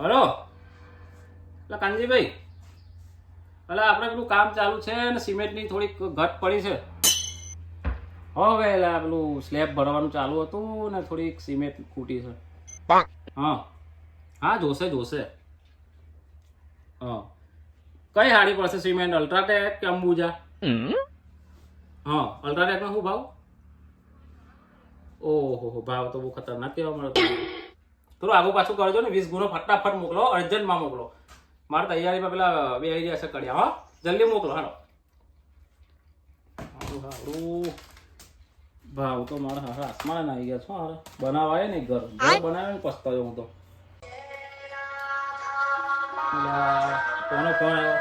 Hello એટલે કાનજીભાઈ, એટલે આપણે પેલું કામ ચાલુ છે ને સિમેન્ટની થોડીક ઘટ પડી છે. હવે એટલે પેલું સ્લેબ ભરવાનું ચાલુ હતું ને થોડીક સિમેન્ટ ખૂટી છે. હા હા, જોશે. હા, કઈ હાડી પડશે સિમેન્ટ, અલ્ટ્રાટેક કે અંબુજા? હા, અલ્ટ્રાટેકનો શું ભાવ? ઓહો, ભાવ તો બહુ ખતરનાક કહેવા મળે. થોડું આગુ પાછું કરજો ને, 20 ગુણો ફટાફટ મોકલો, અર્જન્ટમાં મોકલો. મારે તૈયારીમાં પેલા બે આવી જશે કડિયા. હા, જલ્દી મોકલો. હાલો સારું, ભાવ તો મારા હારા આસમાન આવી ગયા છો. હારે બનાવાય ને ઘર બનાવે ને પસ્તાયો હું તો. કોનો ફોન આવ્યો?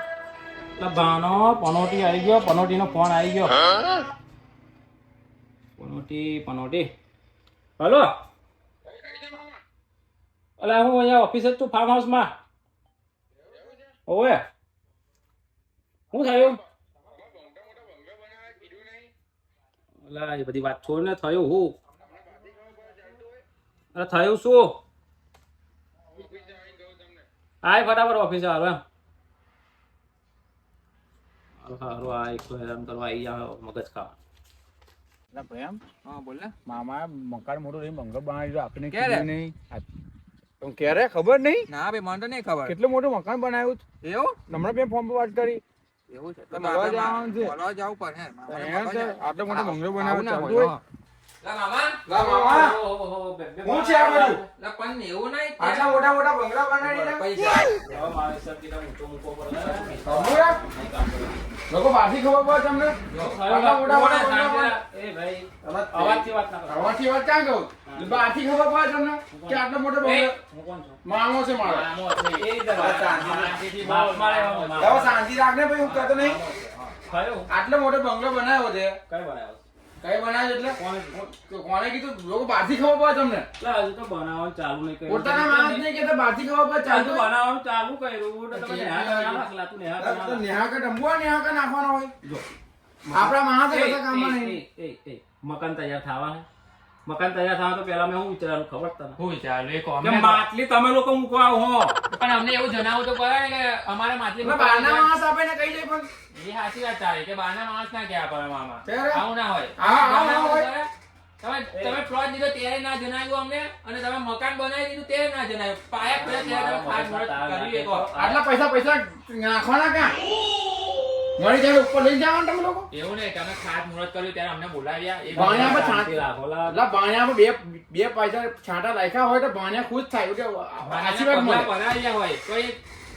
એટલે ભાનો પનોટી આવી ગયો, પનોટીનો ફોન આવી ગયો. પનોટી હલો, અલા હું અહીંયા ઓફિસ જ છું, ફાર્મ હાઉસમાં. ઓવે શું થયું? અલા એ બધી વાત છોડ ને, થયું હું? અરે થયું શું? આય ફટાફટ ઓફિસે હાલો એમ. હારું આ એક હેરાન કરવા આવી જાવ, મગજ ખાવા. પ્રેમ, હા બોલ ને. મામા મકાન મોટું રહી બંગલો બનાવી આપણે કીધું નહીં. તું ક્યારે ખબર નહીં? ના ભાઈ મને તો નહીં ખબર. કેટલું મોટું મકાન બનાવ્યું છે. એવું? હમણાં બે ફોન પર વાત કરી. એવું છે. તો મળવા જવાનું છે. મળવા જવું પડે હે. આટલો મોટો બંગલો બનાવ્યો ના ચાલતું હોય. હોય. લા મામા. લા મામા. હું છે આ બધું? લા પણ એવું નહીં. આટલા મોટા મોટા બંગલા બનાવી દીધા. પૈસા. હવે મારે સબજીનો મૂકો પડે. ખબર? લોકો બહારથી ખબર પડે તમને? આટલા મોટા મોટા બંગલા એ ભાઈ અવાજથી વાત ના કરો. આવાથી વાત ક્યાં કહું? બહારથી ખબર પડે તમને કે આટલો મોટો બંગલો હું કોણ છું? મામો છે મારો. આમો છે. એ રીતે વાત. શાંતિથી બાપ મારે એવો માપ. હવે શાંતિ રાખને ભાઈ, હું કહેતો નહીં. થયું? આટલો મોટો બંગલો બનાવ્યો છે. કઈ બનાવ્યો? કઈ બનાવ્યો એટલે કોણે? કોને કીધું? લોકો બહારથી ખબર પડે તમને. એટલે હજુ તો બનાવવાનું ચાલુ નહીં કર્યું. પોતાના માણસ નહીં કહેતા, બહારથી ખબર પડે. ચાલુ ચાલતું બનાવવાનું ચાલુ કર્યું તો તમે નેહા કરવા નાખલા, તું નેહા કરવા તો નાખ. નેહાકા ડંબુઆ નેહાકા નાખવાનો હોય. જો આપણા માણસ એ, કશા કામમાં નહીં. એ, મકાન તૈયાર થવા હે. મકાન તૈયાર થવા તો પેલા મેં શું વિચાર્યું ખબર તને? હું વિચારું એક કે માટલી તમે લોકો મૂકવા આવો હો. પણ અમને એવું જણાવું તો પડે ને કે અમારે માછલી એટલે બહારના માણસ આપે ને કહી દે પણ. એ સાચી વાત તારી કે બહારના માણસ ના કહેવા પડે મામા. ત્યારે? આવું ના હોય. આવું ના હોય. તમે પ્લોટ દીધો ત્યારે ના જણાવ્યું અમને, અને તમે મકાન બનાવી દીધું ત્યારે ના જણાવ્યું. પાયા ખોલ્યા ત્યારે તમે ખાસ મુહૂર્ત કર્યું એક વાર. આટલા પૈસા નાખવાના ક્યાં? મળી જાય ઉપર લઈ જવાનું તમે લોકો. એવું નહીં, તમે ખાસ મુહૂર્ત કર્યું ત્યારે અમને બોલાવ્યા. એ ભાણિયા પર શાંતિ રાખો લા. એટલે ભાણિયામાં બે પૈસા છાંટા રાખ્યા હોય તો ભાણિયા ખુશ થાય કે આશીર્વાદ મળે. બનાવ્યા હોય તો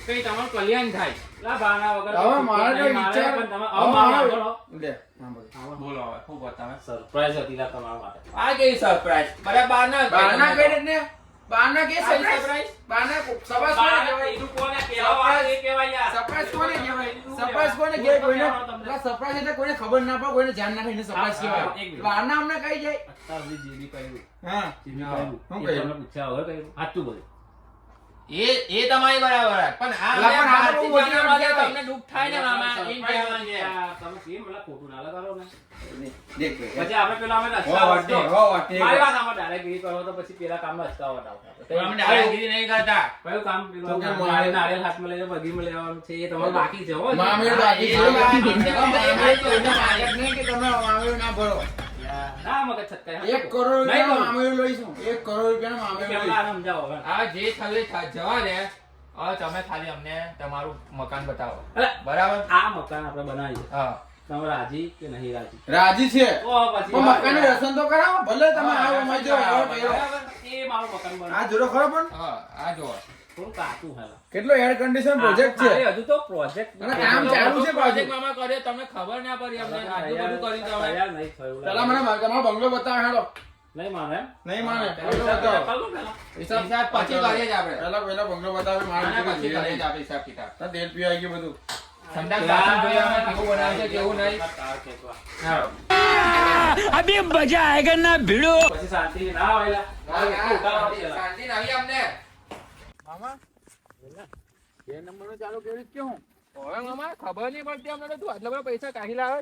કઈ તમારું કલ્યાણ થાય. લા બાના વગર હવે મારે તો નહીં, વિચાર પણ તમે હવે મારા બોલો. લે સાંભળ. બોલો હવે શું કહો તમે? સરપ્રાઈઝ હતી લા તમારા માટે. આ કેવી સરપ્રાઈઝ? બરાબર બહારના કઈ રીતે ને? બહારના કે સરપ્રાઈઝ? સરપ્રાઈઝ? બહારના સરપ્રાઈઝ કોને બાના કહેવાય? કીધું કોને કહેવાય? એ કહેવાય યાર. સરપ્રાઈઝ કોને કહેવાય? સરપ્રાઈઝ કોને કહેવાય? કોઈને એટલે સરપ્રાઈઝ એટલે કોઈને ખબર ના પડે, કોઈને ધ્યાન ના થાય એને સરપ્રાઈઝ હા, કહેવાય. એક મિનિટ. બહારના અમને કહી જાય. અત્યાર સુધી જે બી કર્યું, હા જે બી કર્યું, શું એ કર્યું? તમને પૂછ્યા વગર કર્યું. સાચું બોલ. એ તમારી બરાબર જ. પણ આ એટલે પણ આ તો બહુ મોટી વાત તમને કહેવાય. દુઃખ થાય ને મામા એમ કહેવાનું છે. તમે કેમ પેલા ખોટું ના લગાડો ને. દેખ પછી આપણે પેલા અમે હો રસ્તા વાટે, હો વાટે. મારી વાત આમાં ડાયરેક્ટ કરો તો પછી પેલા કામમાં રસ્તાવટ આવતા. અમે દાદાગીરી નહીં કરતા. કયું કામ પેલું તો કે નારિયેલ હાથમાં લઈને બગીમાં લેવાનું છે એ તમારું બાકી છે હો. મામેરું બાકી છે. મામેરું મામેરું તો એને માગત નહીં કે તમે મામેરું ના ભરો. ના મગજ છટકાય. 1 કરોડ રૂપિયાનું મામેરું લઈશું. 1 કરોડ રૂપિયાનું મામેરું કેમ લઈશું. ના સમજાવો હવે. આ જે ખાલી જવા દે, હવે તમે ખાલી અમને તમારું મકાન બતાવો. અરે, બરાબર? આ મકાન આપણે બનાવીએ. હા. તમે રાજી કે નહીં રાજી? રાજી છે. તો પછી પણ મકાનનું રસન તો કરાવો. ભલે તમે આવો એમાં જો આવો પહેરો. બરાબર, એ મારું મકાન આ બનાવે. જોડો ખરો પણ હા, આ જો. થોડું કાચું હાલે. કેટલો એર કન્ડિશન પ્રોજેક્ટ છે. મારે હજુ તો પ્રોજેક્ટ અને કામ ચાલુ છે પ્રોજેક્ટ પાછું. મામા કર્યો, તમને ખબર ના પડી અમને. આટલું બધું કર્યું તમે. તૈયાર નહીં થયું. પેલા મને તમારો બંગલો બતાવો હેડો. નહીં માને એમ? નહીં માને. હા, બંગલો બતાવો. ચાલો પેલા. હિસાબ હિસાબ પછી કરીએ જ આપણે. પેલા બંગલો બતાવે મારે આના પછી જોઈએ કરીએ જ નહીં. આપણે હિસાબ કિતાબ. તાર તેલ પીવાઈ ગયું બધું. ઠંડા સાસણ જોઈએ અમે, કેવું બનાવે છે કેવું નહીં. તાર ખેંચવા. હા. अभी मजा आएगा ना भिड़ो. પછી શાંતિ ના હોય લા. શાંતિ નહીં અમને. મામા બે નંબરનો ચાલુ કર્યું કે હું હવે મામા ખબર નહીં પડતી અમને તો તું આટલા બધા પૈસા કાઢી લાવે.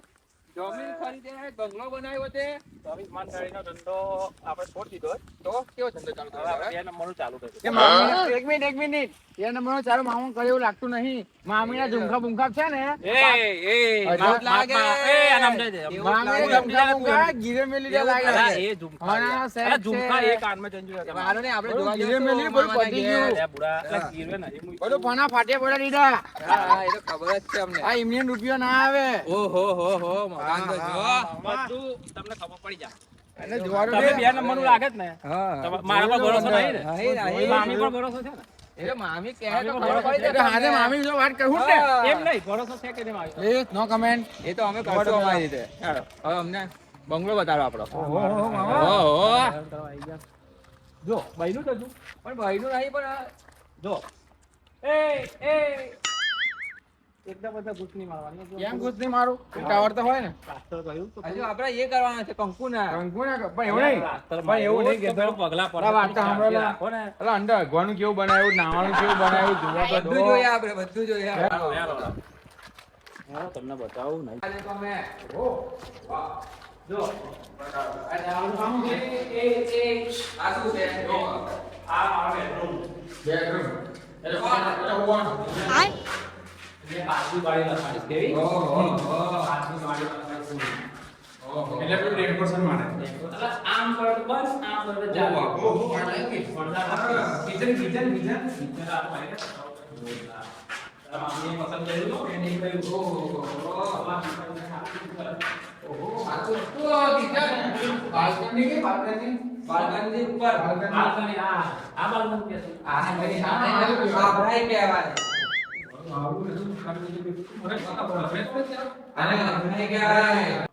જમીન ખરીદે બંગલો બનાવ્યો તે ચોવીસ માનગાડીનો ધંધો આપણે છોડી દીધો તો કેવો ધંધો ચાલુ હવે કર્યો આપણે 2 નંબરનું ચાલુ કર્યું એ મામી એક મિનિટ એ નંબરનો ચાલો મામું કરે એવું લાગતું નહીં મામીના ઝુમખા બુમખા છે ને માઉટ લાગે એ આ નામ દે દે. મામીના ઝુમખા બુમખા ગીરે મેલી દે લાગે અલા, એ ઝુમખા હા, યાર. સેટ અલા, ઝુમખા છે. એક કાનમાં જંજુ છે. મારો ને આપણે જોવા ગીરે જઈશું મેલી બધું મામાના પતી ઘેર. ગયું. અલા, બુડા, અલા, ગીરવે ને, એ હું- બધું ફના ફાટે પડ્યા દીધા હા એ તો ખબર જ છે અમને આ ઇન્ડિયન રૂપિયો ના આવે ઓહો હો મકાન તો જો બધું તમને ખબર પડી જાય. એટલે જોવાનું તમે દે. 2 નંબરનું લાગે જ ને હા મારા પર ભરોસો નહીં ને નહીં, નહીં. મામી પર ભરોસો છે ને એ તો મામી કહે તો મામી ખબર પડી એટલે જાય હાથે તમને. મામી જો વાત કરું ને હા. એમ નહીં ભરોસો છે કે નહીં મારી પર? પ્લીઝ નો કમેન્ટ એ તો અમે કરશું અમારી રીતે ચાલો. હવે અમને બંગલો બતાડો આપણો ઓહો મામા ઓહો હેરાન કરવા આઈ ગયા. જો ભાઈનું તો જો પણ ભાઈનું નહીં પણ આ જો એ એકદમ બધા ઘૂસ નહીં મારવાની. જો. કેમ ખુશ નહીં મારું ટાવર તો હોય ને પ્લાસ્ટર કર્યું તો હજુ આપણે એ કરવાના છે કંકુના કંકુ ના કર- પણ એવું નહીં પ્લાસ્ટર પણ એવું નહીં તો કહેતો. પેલું પગલા પડે. અલા, વાત તો સાંભળો લા. રાખો ને. અલા અંદર અગવાનું કેવું બનાવ્યું નાવાનું કેવું બનાવ્યું જોવા તો બધું જોઈએ આપણે બધું જોઈએ હેલો, હેલો. હેલો, તમને બતાવું નહીં. આજે તો અમે જો આ શું છે જો આ મારો બેડરૂમ. બેડરૂમ એટલે પાછલી બારી લખાણીશ કેવી? પાછલી બારી લખાણીશ. એટલે પેલું ડેકોરેશન માટે એટલે આમ કરો તો બસ, આમ કરો તો ચાલે. પડદા કિચન કિચન કિચન નીચે રાખો એટલે. તારા મામીએ પસંદ કર્યું તો એને ઈ કહ્યું. બાલ્કની કે બાલ્કની બાલ્કની ઉપર બાલ્કની, આ બાલ્કની કે છે? આ ભાઈ કહેવાય આને ભાઈ કહેવાય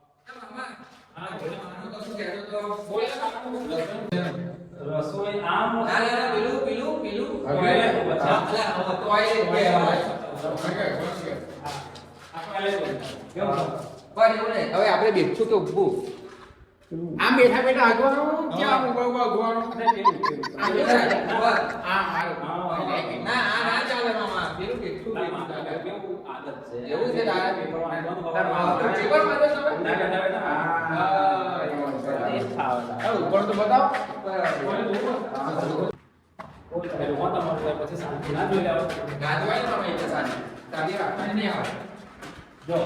રસોઈ આમ ના ના પેલું પેલું પેલું ટોયલેટ પછી. ટોયલેટ કહેવાય આ ટોયલેટ કેવું? પણ એવું નહીં હવે આપણે બેઠું કે ઊભું આમ બેઠા બેઠા આગવાનું કે આમ ઉભા ઉભા આગવાનું આ બેઠા ઊભા. હા હારું ના આ ના ચાલે મામા પેલું બેઠું તારી બેઠું માતા કેવું આદત છે. એવું છે તારા પેપર વાંચવાનું ખબર તારા ના માતા પડે. પેપર મારો તમે ના, બેઠા બેઠા. એ જ ખાવા હતા. હા ઉપર તો બતાવો પેલું તમારું પછી શાંતિ ના જોઈ લેવા. ગાજવાય તો અમે એટલે સારી તારી રાખવાની નહીં આવે જો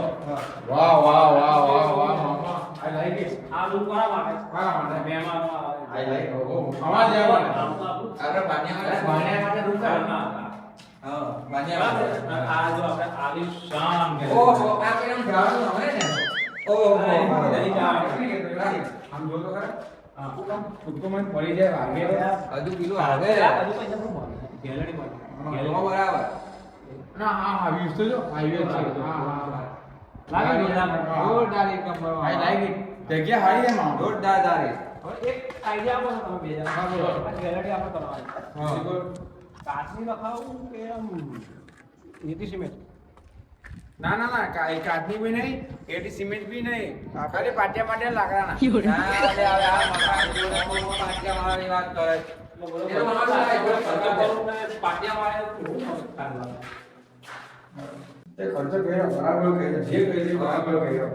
વાહ વાહ વાહ વાહ વાહ મામા આઈ લાઈક ઇટ આ રૂમ કોના માટે? હા માટે મહેમાનો આવે. આઈ લાઈક ઓ અમાર જેવા આમ તો આપણું આપણે બાન્યા બાને માટે રૂમ હા, કા હા, હા. હા બાન્યા બરાબર? આ જો આપણે આલિશાન ઘર. ઓહો આ પેલા જવાનું હવે ને ઓહો નહીં જવાનું. આમ જો તો ખરા હા. ફૂટકો મને પડી જાય વાગે હજુ પેલું આવે આ હજુ પૈસા પણ મળે. ગેલેરી મળે. એમાં બરાબર ના હા હા વ્યૂઝ તો જો હાઈવે છે હા હા લાગે ને જોરદાર? જોરદાર એક નંબર આઈ લાઈક ઇટ જગ્યા હારી છે મામા જોરદાર તારી હવે એક આઈડિયા આપો તમે બે જણા. હા, બોલો. આ ગેલેરી આપણે કરવાની. હા કાચની લખાવું કે આમ નીતિ સિમેન્ટ? ના ના ના કાચની બી નહીં એટી સિમેન્ટ બી નહીં ખાલી પાટિયા માટે લાકડાના ના અરે હવે આ મકાન પાટિયા મારવાની વાત કરે છે. એ તો મારું લાગે. તે ખર્ચો કર્યો બરાબર કર્યો જે કર્યું બરાબર કર્યો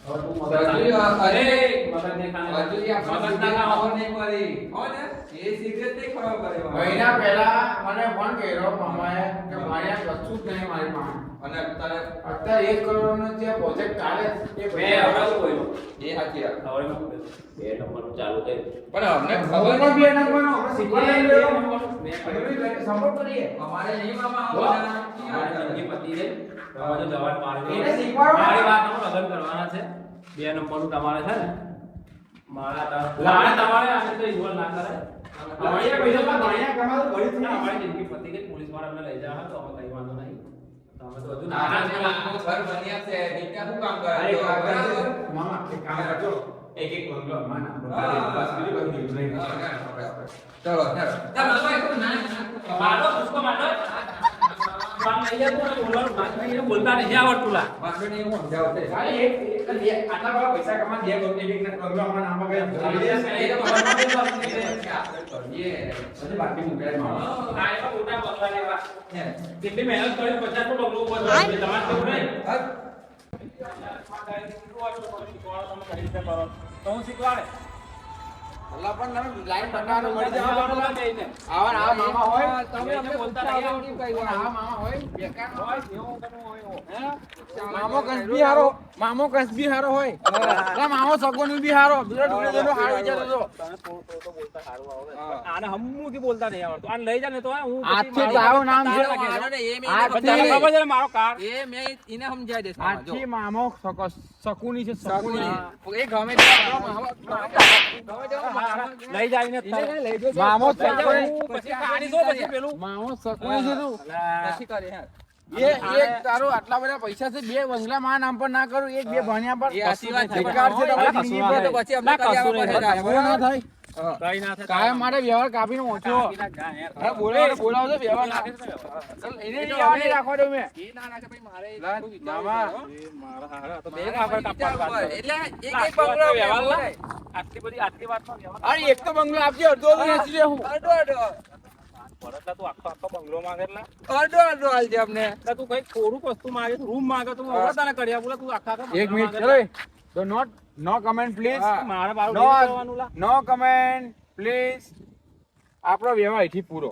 મજૂરી અરે મગજ મજૂરી આપણે ખબર નહીં પડી હો ને એ સિગરેટ નહીં ખબર પડે મહિના પહેલા મને ફોન કર્યો મામાએ કે મારી આ કશું જ નહીં મારી પાસે અને અત્યારે અત્યારે 1 કરોડનો જે પ્રોજેક્ટ ચાલે છે એ મેં હમણાં શું કર્યું? એ સાચી વાત હવે મેં શું કર્યું? 2 નંબરનું ચાલુ કર્યું. પણ અમને ખબર ખબર નહીં બી એના કોનો આપણે શીખવા લઈ લેવો મેં કર્યું. સપોર્ટ કરીએ અમારે નહીં મામા જો, આવવાના. મારી જિંદગી પતી ગઈ. હવે જો જવાન મારી એને શીખવાડો. મારી વાતનું લગ્ન કરવાના છે. 2 નંબરનું તમારે છે ને તમારે આને તો ઇન્વોલ્વ ના કરાય. ભણ્યા પૈસા ભણ્યા કમાતો ભણી જ ના, નહીં. અમારી જિંદગી પતી ગઈ. પોલીસ વાળા અમને લઈ જાય તો અમે કઈ વાંધો નહીં. તો અમે તો હજુ નાના નાના જેવા છીએ. ઘર બન્યા છે નીચે શું કામ કરે અરે એક કામ કરજો. બરાબર? મામા એક કામ કરજો એક બંગલો અમારા નામ પર બસ બીજું બધું નહીં ચલો ચલો તમે કોઈ ના મારો પુષ્પો મારો. કામ લઈ જાય તો બોલવાનું બાકી નહીં. એને બોલતા નહીં આવડતું લા. વાંધો નહીં હું સમજાવું તે ખાલી આટલા બધા પૈસા કમા બે બંગલો અમારા નામ પર એ તો પછી બરાબર છે આપણે કરીએ બાકી મૂકે મામા આ એવા મોટા બંગલા લેવા. કેટલી મહેનત કરી 50 નો બંગલો ઉભો થયો છે. તમારે કેવું નહીં? તો હું શીખવાડે અલ્લા પણ તમે લાઈન બતાવો મળી જાવ આવા મામા હોય તમે અમને બોલતા પૂછતા નહીં. આવડતું કઈ આવા વાર. મામા હોય બેકાર હોય જેવું કરવું હોય એવું. મામો કસબી હારો હોય અલા મામો સગોનું બી હારો બીજો ડુલે દેનો હારો વિચારતો તો તને થોડું તો બોલતા સારું આવડે. પણ આને હમ્મુથી બોલતા નહીં આવડતું. આને લઈ જા ને તો હું પછી આજથી મારું તારું નામ છે. તારે મારો ને એ મેં આ એને પણ તને ખબર છે ને મારો કાર એ મેં એને સમજાવી દઈશ મામા, જો. આજથી મામો શકુની છે શકુની એ ગમે તે આપણો મામો, ગમે તેવો મામો. લઈ જાય ને એને લઈ જજો. મામો લઈ જાઓ. શકુની પછી કાઢી દો પછી પેલું મામો શકુની છે તું પછી કરે યાર. એક તારો આટલા બધા પૈસા છે બે બંગલા મારા નામ પર ના કરું એક બે ભણ્યા પર એ સાચી વાત છે. બેકાર છે અલા, તમારી કશું જિંદગી ના પર. તો પછી અમને ના, કરી કશું આપવા નહીં. પડે. એવું ના થાય કઈ ના થાય. કાયમ માટે વ્યવહાર કાપીને ઓછો અરે બોલાવજો વ્યવહાર ના એને નહીં આવવાની રાખવા દઉં મેં એ ના નાખે પછી મારે લા, એટલું વિચારવું મામા. પડે, હો. તો બે બે ખાબર વિચારવું કાપવા પડે. એટલે એક આટલી બંગલો વાતનો વ્યવહાર આપણે લા. આટલી વાતનો વ્યવહાર અરે એક તો બંગલો આપજે અડધો અડધો વેચી દેવું અડધો અડધો. ભરતલા તું આખો બંગલો માંગે એટલે અડધો અડધો હાલજે અમને. એટલે તું કઈ થોડુંક વસ્તુ માંગે તું રૂમ માંગે તું હવે તને કરી આપું લા. તું આખા એક મિનિટ ચલો તો નોટ નો કમેન્ટ પ્લીઝ મારે બારું નો નહીં કરવાનું લા. નો કમેન્ટ પ્લીઝ આપણો વ્યવહાર અહીંથી પૂરો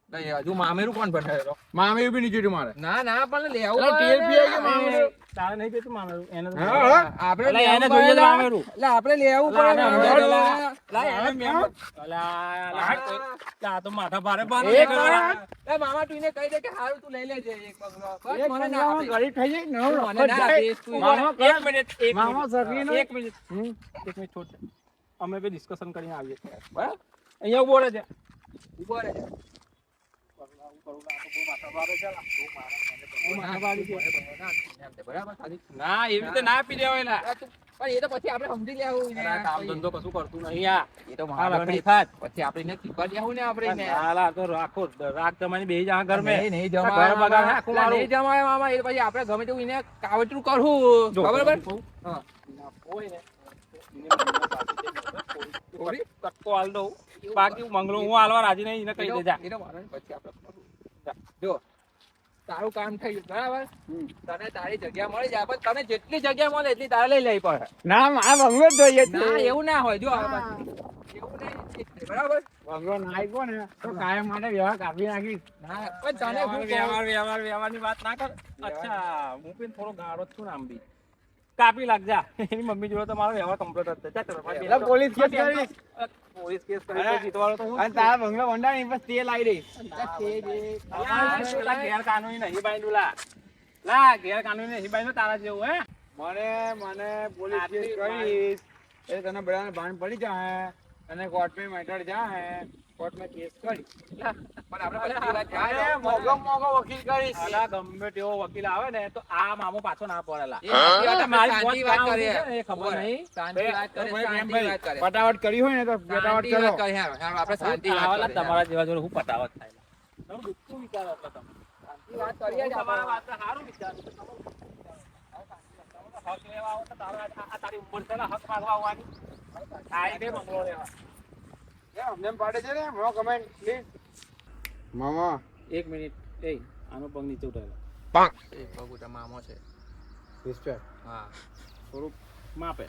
નહીં, હજુ મામેરું કોણ બનાવેલો? મામે બી નહીં જોયું મારે ના ના પણ લેવું અલા, પડે તેલ ને. પીએ કે મામેરું? તારે નહીં પેતું મામેરું એને તો હા, હા. આપણે અલા, લેવું એને પડે જોઈએ લા. મામેરું. લા, આપણે લેવું લા, પડે ના, મામેરું. લા, લા, એને મેં- અલા, આ તો માથા ભારે ભારે એક નીકળે. લા, મામા તું એને કહી દે કે હારું તું લઈ લેજે એક બંગલો. બસ એક મને ના બંગલામાં આપે. ગરીબ થઈ જાય ને મને ના વખત જાય. આપીશ તું. મામા એક મિનિટ એક મામા મિનિટ. સગીનો એક મિનિટ છોડ અમે બે ડિસ્કશન કરીને આવીએ છીએ બરાબર અહીંયા ઉભો રહે છે ઊભો રહેજે. બરાબર ખાલી. ના એવી રીતે ના આપી દેવાય લા. લા, તું- પણ એ તો પછી આપણે સમજી લેવું ને. અલા, કામ ધંધો કશું કરતું નહીં આ એ તો આ વાંધો લકડી નહીં. ખાત પછી આપણે એને શીખવા દેવું ને આપણે એને. હાલા તો રાખો રાખ તમારી બે જા ઘર મેં નહીં ઘર જમાય બગાડ મામા. નાખું લા, મારું. નહીં જમાય મામા. એ પછી આપણે ગમે તેવું એને કાવતરું કરવું. જો, ખબર પડી? કહું? હા. હોય ને થોડી કટકો હાલ દઉં બાકી મંગળો હું હાલવા રાજી નહીં એને કહી દેજા એ તો વાંધો નહીં, પછી આપણે જો તારું કામ થઈ ગયું બરાબર. તને તારી જગ્યા મળી જાય પણ તને જેટલી જગ્યા મળે એટલી તારે લઈ લેવી પડે. ના આ બંગલો જ જોઈએ છે. ના એવું ના હોય જો આ બાજુ. એવું નહીં બરાબર. બંગલો ના આપ્યો ને તો કાયમ માટે વ્યવહાર કાપી નાખીશ ના પણ તને હું કહું? વ્યવહારની વાત ના કર અચ્છા હું પણ થોડો ગાળો જ છું ને આમ બી કાપી લાગજા એની મમ્મી જોડે તો મારો વ્યવહાર કમ્પ્લીટ જ છે ચાલ એટલે પોલીસ કેસ કરીશ પોલીસ કેસ કરી તો જીતવાળો તો હું અને તારા બંગલો વંડાણી બસ તેલ આવી રહી પેલા ગેરકાનૂની નહીં બાંધ્યું લા ગેરકાનૂની નહીં બાંધ્યું તારા જેવું હે મને પોલીસ કેસ કરીશ એ તને બધાને ભાન પડી જાય અને કોર્ટમાં મેટર જાય કોર્ટમાં કેસ કરી પણ આપણે બધી વાત અરે જાણે. મોગો મોગો વકીલ કરીશ અલા ગમે તેવો વકીલ આવે ને તો આ મામો પાછો ના પડેલા એ સાચી વાત, આપણે મારી શાંતિ પોત વાત કામ કરીએ. છે ને, એ ખબર નહીં. શાંતિ વાત કરીએ, શાંતિ વાત કરીએ. પટાવટ કરી હોય ને તો પટાવટ શાંતિ કરો વાત કરીએ. હા, આપણે શાંતિ વાત આવાલા કરીએ. તમારા જેવા જોડે હું પટાવત થાય તમે દુઃખતું વિચારો છો તમે શાંતિ વાત કરીએ જ તમારા આપણે. વાતને સારું વિચારો છો. તમે હક લેવા આવો તો તારો આ તારી ઉંમર છે ને હક માંગવા આવવાની આ બે બંગલો લેવા અમને પાડે છે ને નો કમેન્ટ પ્લીઝ મામા એક મિનિટ એ આનો પગ નીચે ઉઠાવેલો એ બગુટા મામો છે. સિસ્ટર હા. થોડુંક માપે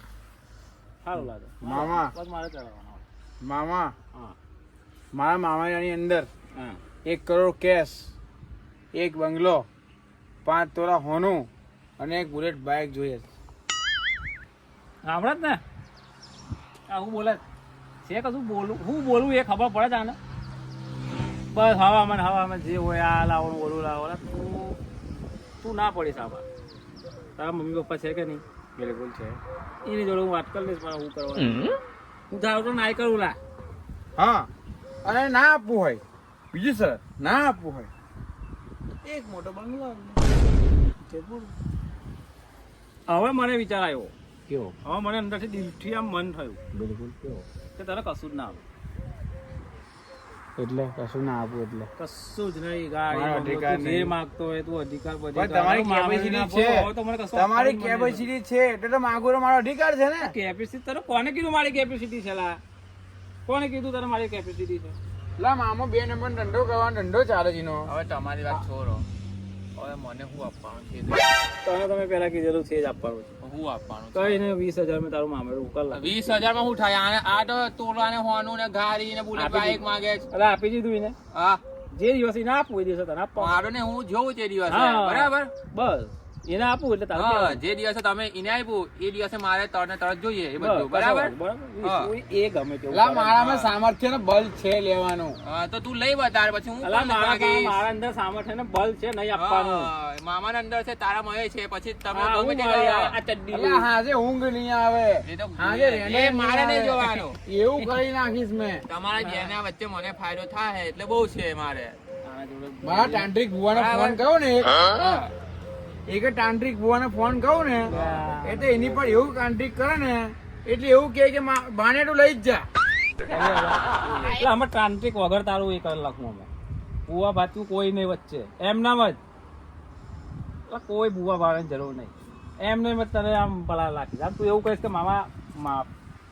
સારું લાગે મામા. પગ મારે ચડાવવાનો મામા હા મારા મામાની અંદર હા 1 કરોડ કેશ એક બંગલો 5 તોલા હોનું અને એક બુલેટ બાઇક જોઈએ છે. સાંભળે જ ને આ હું બોલે છે કશું બોલું હું બોલું એ ખબર પડે છે આને બસ હવામાન જે હોય આ લાવવાનું ઓલું લાવવાનું તું ના પડીશ આમાં તારા મમ્મી પપ્પા છે કે નહીં બિલકુલ છે એની જોડે હું વાત કરી લઈશ પણ હું કરવાનું હું ધારો તો ના કરું લા હા અને ના આપવું હોય બીજું સર ના આપવું હોય એક મોટો બંગલો હવે મને વિચાર આવ્યો કેવો હવે મને અંદરથી દિલથી આમ મન થયું બિલકુલ કેવો કે તારે કશું જ ના આવે એટલે કશું ના આપવું એટલે કશું જ નહીં મારો ગાડી અધિકાર તું જે નહીં. માંગતો હોય તું અધિકાર પણ બધી તમારી મારે કેપેસિટી ના છે હોય તો મને કશું તમારી આપવાનું મને નહીં. કેપેસિટી છે એટલે તો માંગુ તો મારો અધિકાર છે ને કેપેસિટી તારે કોને કીધું મારી કેપેસિટી છે લા કોને કીધું તારે મારી કેપેસિટી છે લા મામો 2 નંબર ધંધો કરવાનો ધંધો ચાલે છે એનો હવે તમારી વાત છોડો. હવે મને શું આપવાનું છે તમે પહેલા કીધેલું છે જ આપવાનું છે. શું આપવાનું કઈ નહીં 20,000 માં તારું મામેરું ઉકલ લાગે. 20,000 માં શું થાય આ તો તોલવા ને હોનું ને ગાડી ને બુલેટ આપી બાઈક માંગે છે એટલે આપી દીધું એને હા જે દિવસે ના આપવું એ દિવસે તને આપવાનું. મારો ને હું જોઉં તે દિવસે હા. બરાબર બસ એને આપવું એટલે તારું હા કહેવાનું. જે દિવસે તમે એને આપ્યું એ દિવસે મારે તરત ને તરત જોઈએ એ બસ, બધું બરાબર બરાબર હા. એ ગમે તેવું અલા કરે. મારામાં સામર્થ્ય ને બળ છે લેવાનું. હા તો તું લઈ બતાડ પછી હું અલા કોને મારા માગીશ? મારા અંદર સામર્થ્ય ને બળ છે નહીં આપવાનું. હા, મામાના અંદર છે તારા મળે છે પછી તમે હા, ગમે હું તે મારી કરો. આ ચડ્ડી અલા હાજે ઊંઘ નહીં આવે. એ તો હાજે રેંડે એ મારે નહીં જોવાનું એવું કરી નાખીશ મેં. તમારા બેના વચ્ચે મને ફાયદો થાય એટલે બહુ છે મારે આના જોડે મારા તાંત્રિક ભુવાને ફોન કહું ને એક તાંત્રિક ભુવાને ફોન કહું ને એટલે એની પર એવું તાંત્રિક કરે ને એટલે એવું કહે કે બાનેટું લઈ જ જા. એટલે અમે તાંત્રિક વગર તારું એ કરી લખું અમે બુવા ભાતું કોઈ નહીં વચ્ચે એમ નામ જ એટલે કોઈ બુવા ભાવવાની જરૂર નહીં એમ નહીં મેં તને આમ પલા લાખીશ આમ તું એવું કહીશ કે મામા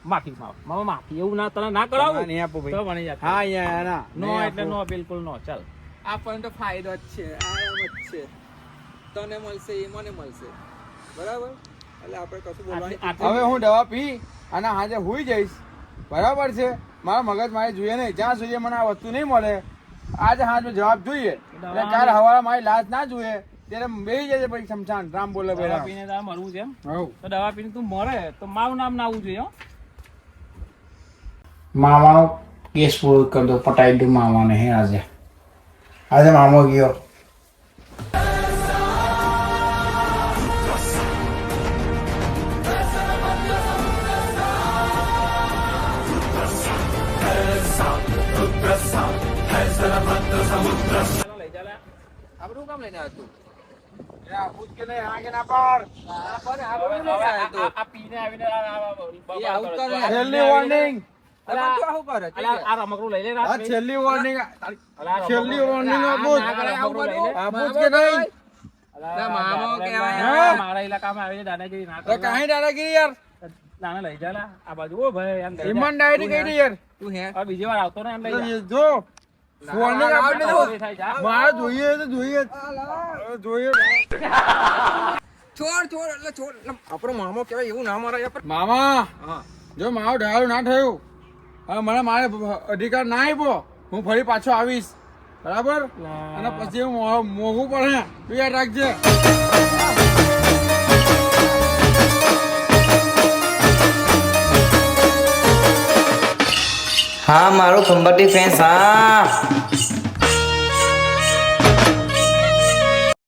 માફી મામા માફી એવું ના તને ના કરાવું નહીં આપું ભાઈ. તો બની જાય હા યાર ના નો એટલે નો બિલકુલ નો ચાલ આપણને તો ફાયદો જ છે આરામ જ છે તને મળશે એ મને મળશે બરાબર એટલે આપણે કશું બોલવાની હવે હું દવા પી અને હાજે હુઈ જઈશ બરાબર છે મારા મગજ મારે જોઈએ નહીં જ્યાં સુધી મને આ વસ્તુ નહીં મળે આજે હાજનો જવાબ જોઈએ એટલે કાલ હવારે મારી લાશ ના જોઈએ ત્યારે બેસી જશે પછી શમશાન રામ બોલે દવા બેરા પીને તારે મરવું છે એમ હવ તો દવા પીને તું મરે તો મારું નામ ના આવવું જોઈએ હો. મામાનો કેસ પૂરો કરી દો પટાઈ દઉં મામાને હે આજે આજે મામો ગયો ચાલો લઈ જા લે. આપણે શું કામ લઈને આવ્યો તું? પૂછ કે નહીં હા કે ના પાડ આ પણ આ બધું લઈને હવે આવ્યો તું. આ પીને આવીને આ એ આવું કરે. છેલ્લી વોર્નિંગ અલા, તું આવું કરે છે? આ રમકડું લઈ લે રાત આ છેલ્લી વોર્નિંગ અલા, છેલ્લી રમકડું- warning આ આપું. ના કરે, આવું આવું બધું. બધું? આ પૂછ કે નહીં અલા, ના, મામો આપણે કહેવાય. ના, મારા ઇલાકામાં આવીને દાદાગીરી ના તો કરો. કાંઈ દાદાગીરી યાર નાના લઈ જા લા. આ બાજુ ઓ ભાઈ એમ લઈ જા. ઈમાનદારી કઈ દી યાર તું હે હવે બીજી વાર આવતો ને એમ લઈ જા. જો warning આપીને જો ચોરી થાય જા. મારે જોઈએ તો જોઈએ જ. જોઈએ છોડ છોડ એટલે છોડ એટલે આપણો મામો કહેવાય એવું ના મારે યાર. મામા હા જો મારું ઢાળું ના થયું હવે મને મારે અધિકાર ના આપ્યો હું ફરી પાછો આવીશ બરાબર અને પછી હું મોઘું પડે તું યાદ રાખજે હા મારું ખંભાતી ફેન્સ હા